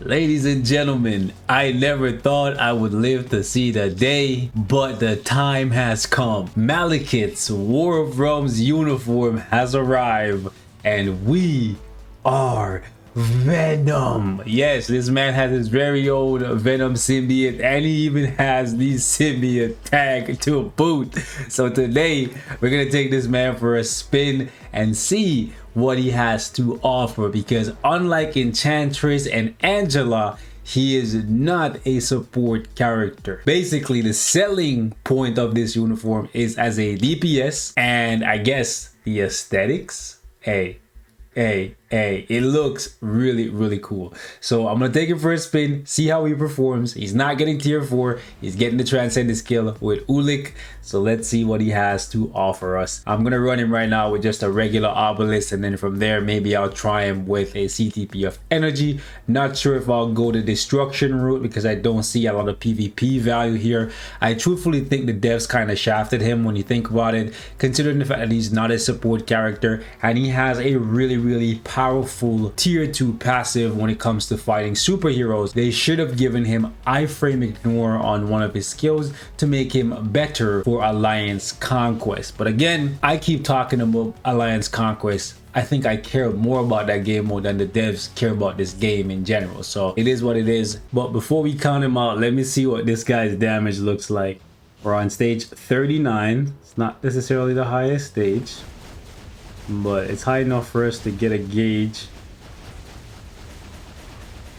Ladies and gentlemen, I never thought I would live to see the day, but the time has come. Malekith's War of Realms uniform has arrived, and we are Venom. Yes, this man has his very own Venom symbiote, and he even has the symbiote tag to boot. So today, we're gonna take this man for a spin and see what he has to offer, because unlike Enchantress and Angela, he is not a support character. Basically, the selling point of this uniform is as a DPS, and I guess the aesthetics. Hey, it looks really cool. So I'm gonna take it for a spin, see how he performs. He's not getting tier 4, he's getting the transcendent skill with Ulik. So let's see what he has to offer us. I'm gonna run him right now with just a regular obelisk, and then from there maybe I'll try him with a CTP of energy. Not sure if I'll go the destruction route because I don't see a lot of PvP value here. I truthfully think the devs kind of shafted him when you think about it, considering the fact that he's not a support character and he has a really powerful tier 2 passive when it comes to fighting superheroes. They should have given him iframe ignore on one of his skills to make him better for Alliance Conquest. But again, I keep talking about Alliance Conquest. I think I care more about that game mode than the devs care about this game in general. So it is what it is. But before we count him out, let me see what this guy's damage looks like. We're on stage 39. It's not necessarily the highest stage, but it's high enough for us to get a gauge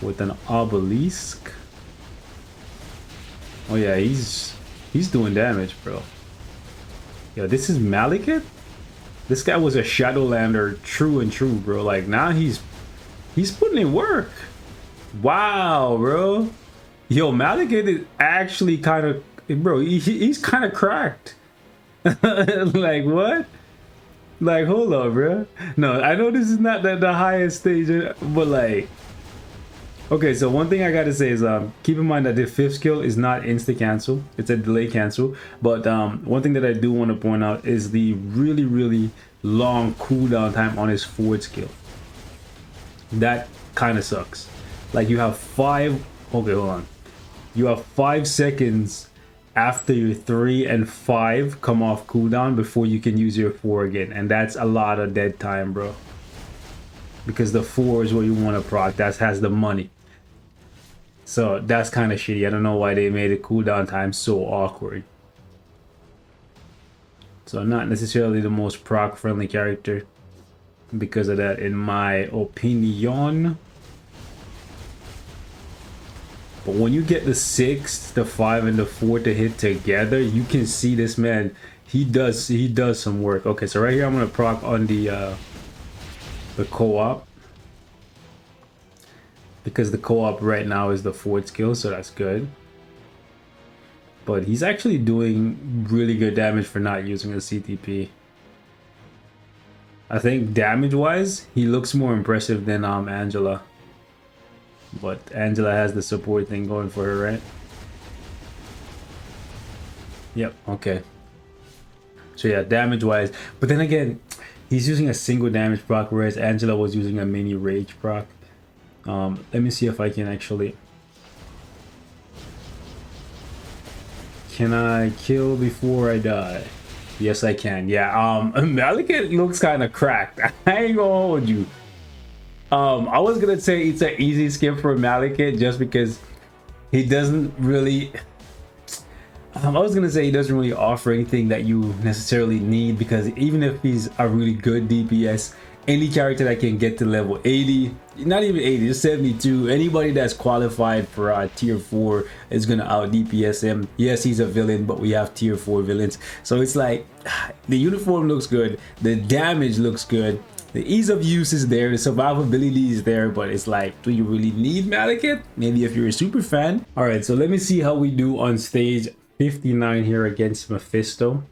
with an obelisk. Oh yeah, he's doing damage, bro. Yeah, this is Malekith. This guy was a Shadowlander true and true, bro. Like now he's putting in work. Wow, bro. Yo, Malekith is actually kind of, bro, he's kind of cracked. Like what? Like, hold up, bro. No, I know this is not the highest stage, but like, okay, so one thing I gotta say is keep in mind that the 5th skill is not insta cancel, it's a delay cancel. But one thing that I do want to point out is the really long cooldown time on his 4th skill. That kind of sucks. Like you have 5, okay, hold on, you have 5 seconds after your 3 and 5 come off cooldown before you can use your 4 again, and that's a lot of dead time, bro, because the 4 is what you want to proc, that has the money. So that's kind of shitty. I don't know why they made the cooldown time so awkward. So not necessarily the most proc friendly character because of that, in my opinion. But when you get the 6, the 5, and the 4 to hit together, you can see this man, he does some work. Okay, so right here I'm gonna proc on the co-op, because the co-op right now is the 4th skill, so that's good. But he's actually doing really good damage for not using a CTP. I think damage wise he looks more impressive than Angela. But Angela has the support thing going for her, right? Yep, okay. So yeah, damage wise. But then again, he's using a single damage proc, whereas Angela was using a mini rage proc. Let me see if I can actually... Can I kill before I die? Yes, I can. Yeah, Malekith looks kind of cracked. I ain't gonna hold you. I was gonna say it's an easy skip for Malekith just because he doesn't really... I was gonna say he doesn't really offer anything that you necessarily need, because even if he's a really good DPS, any character that can get to level 80, not even 80, just 72, anybody that's qualified for tier 4 is gonna out DPS him. Yes, he's a villain, but we have tier 4 villains. So it's like, the uniform looks good, the damage looks good, the ease of use is there, the survivability is there, but it's like, do you really need Malekith? Maybe if you're a super fan. All right, so let me see how we do on stage 59 here against Mephisto.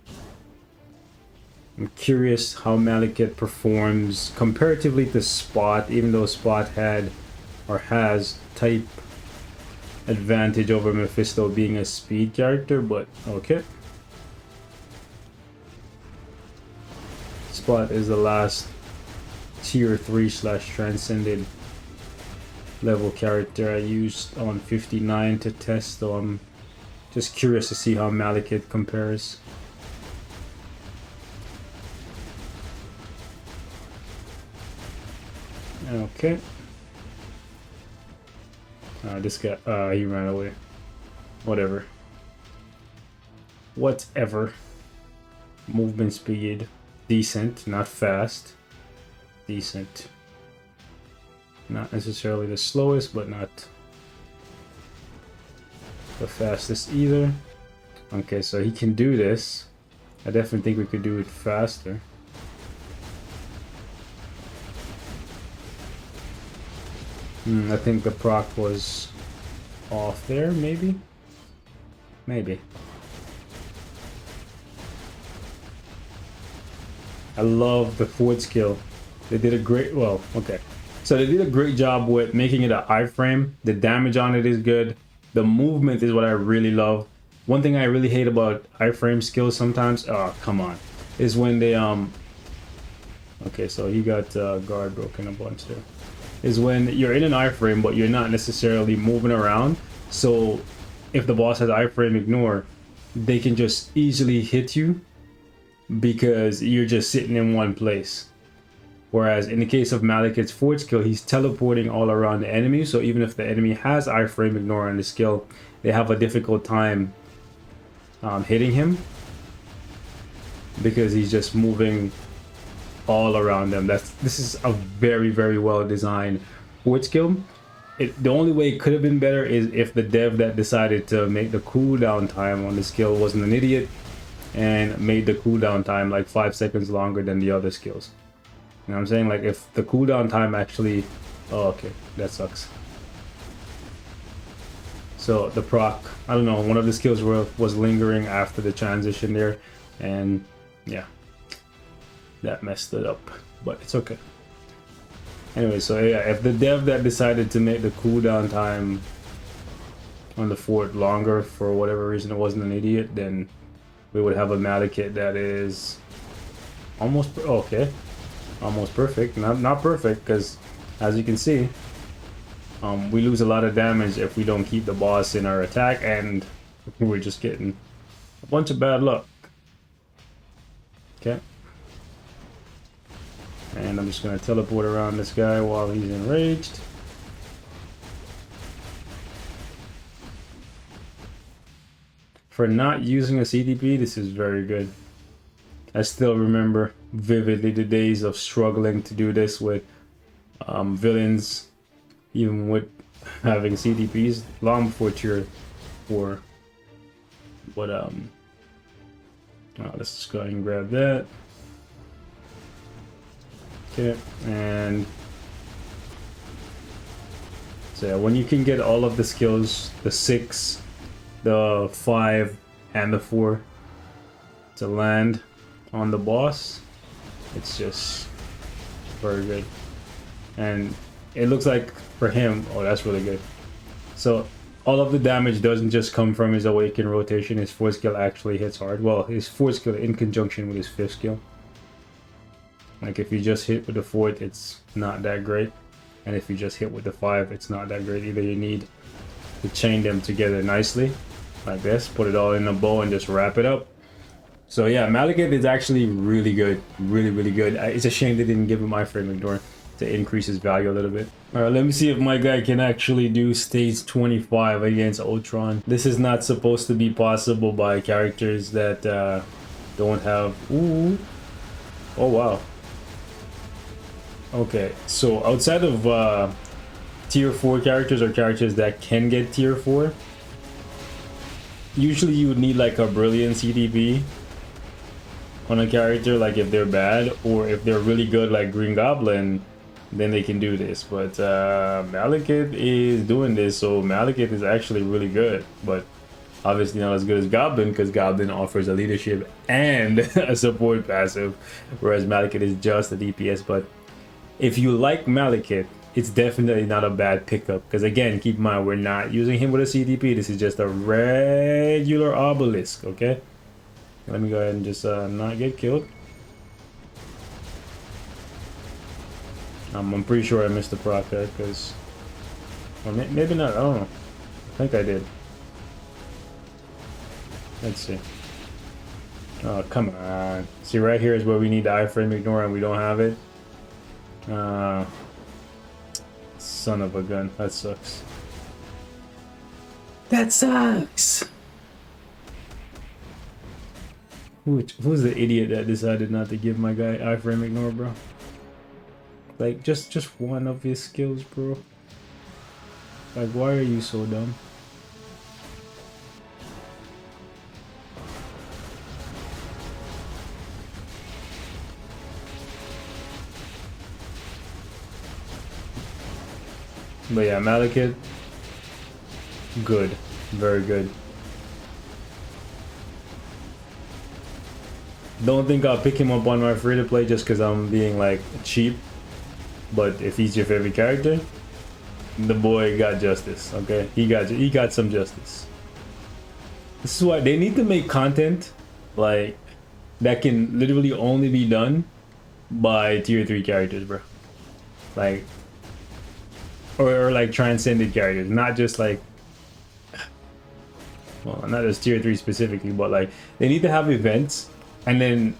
I'm curious how Malekith performs comparatively to Spot, even though Spot had or has type advantage over Mephisto being a speed character, but okay. Spot is the last tier 3/transcended level character I used on 59 to test, so I'm just curious to see how Malekith compares. Okay. This guy, he ran away. Whatever. Whatever. Movement speed, decent, not fast. Decent. Not necessarily the slowest, but not the fastest either. Okay, so he can do this. I definitely think we could do it faster. I think the proc was off there, maybe? Maybe. I love the forward skill. They did a great, well, okay. So they did a great job with making it an iframe. The damage on it is good. The movement is what I really love. One thing I really hate about iframe skills sometimes, oh, come on, is when they, okay, so he got guard broken a bunch there. Is when you're in an iframe, but you're not necessarily moving around. So if the boss has iframe ignore, they can just easily hit you because you're just sitting in one place. Whereas in the case of Malekith's forward skill, he's teleporting all around the enemy. So even if the enemy has iframe ignore on the skill, they have a difficult time hitting him because he's just moving all around them. This is a very, very well designed forward skill. The only way it could have been better is if the dev that decided to make the cooldown time on the skill wasn't an idiot and made the cooldown time like 5 seconds longer than the other skills. You know what I'm saying? Like if the cooldown time actually, oh, okay, that sucks. So the proc, I don't know, one of the skills was lingering after the transition there, and yeah, that messed it up, but it's okay. Anyway, so yeah, if the dev that decided to make the cooldown time on the fort longer for whatever reason it wasn't an idiot, then we would have a Malekith that is almost okay, almost perfect. Not perfect, because as you can see, we lose a lot of damage if we don't keep the boss in our attack, and we're just getting a bunch of bad luck. Okay. And I'm just going to teleport around this guy while he's enraged. For not using a CDP, this is very good. I still remember vividly the days of struggling to do this with villains, even with having CDPs, long before tier 4. But let's just go ahead and grab that. Okay, and so yeah, when you can get all of the skills, the 6, the 5, and the 4 to land on the boss, it's just very good. And it looks like for him, oh, that's really good. So all of the damage doesn't just come from his awaken rotation. His 4th skill actually hits hard. Well, his 4th skill in conjunction with his 5th skill. Like if you just hit with the 4th, it's not that great. And if you just hit with the 5, it's not that great either. You need to chain them together nicely, like this. Put it all in a bow and just wrap it up. So yeah, Malekith is actually really good. Really, really good. It's a shame they didn't give him iframe ignore to increase his value a little bit. Alright, let me see if my guy can actually do stage 25 against Ultron. This is not supposed to be possible by characters that don't have... Ooh. Oh wow. Okay, so outside of tier 4 characters or characters that can get tier 4, usually you would need like a brilliant CDP on a character, like if they're bad, or if they're really good like Green Goblin, then they can do this. But Malekith is doing this, so Malekith is actually really good, but obviously not as good as Goblin, because Goblin offers a leadership and a support passive, whereas Malekith is just a DPS. But if you like Malekith, it's definitely not a bad pickup, because again, keep in mind, we're not using him with a CDP. This is just a regular obelisk. Okay, let me go ahead and just not get killed. I'm pretty sure I missed the proc there, because Or maybe not. I don't know. I think I did. Let's see. Oh, come on. See, right here is where we need the iframe ignore and we don't have it. Son of a gun. That sucks. That sucks! Who's the idiot that decided not to give my guy iframe ignore, bro? Like, just one of his skills, bro. Like, why are you so dumb? But yeah, MALEKITH, good. Very good. Don't think I'll pick him up on my free-to-play just because I'm being, like, cheap. But if he's your favorite character, the boy got justice, okay? He got some justice. This is why they need to make content, like, that can literally only be done by tier 3 characters, bro. Like, or like transcended characters, not just like, well, not just tier 3 specifically, but like they need to have events and then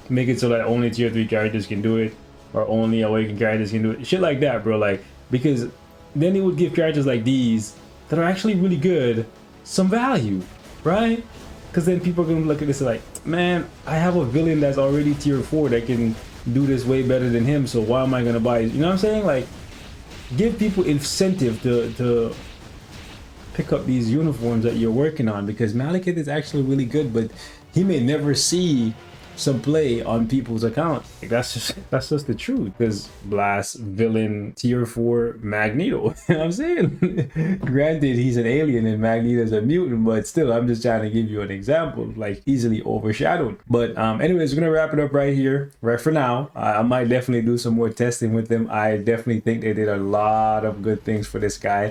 make it so that only tier 3 characters can do it, or only awakened characters can do it, shit like that, bro. Like, because then it would give characters like these that are actually really good some value, right? Because then people are gonna look at this like, man, I have a villain that's already tier 4 that can do this way better than him, so why am I gonna buy it? You know what I'm saying? Like, give people incentive to pick up these uniforms that you're working on, because MALEKITH is actually really good, but he may never see some play on people's account. Like, that's just the truth. Because Blast, villain, tier 4 Magneto. You know what I'm saying? Granted, he's an alien and Magneto's a mutant, but still, I'm just trying to give you an example, like easily overshadowed. But anyways, we're gonna wrap it up right here, right for now. I might definitely do some more testing with them. I definitely think they did a lot of good things for this guy.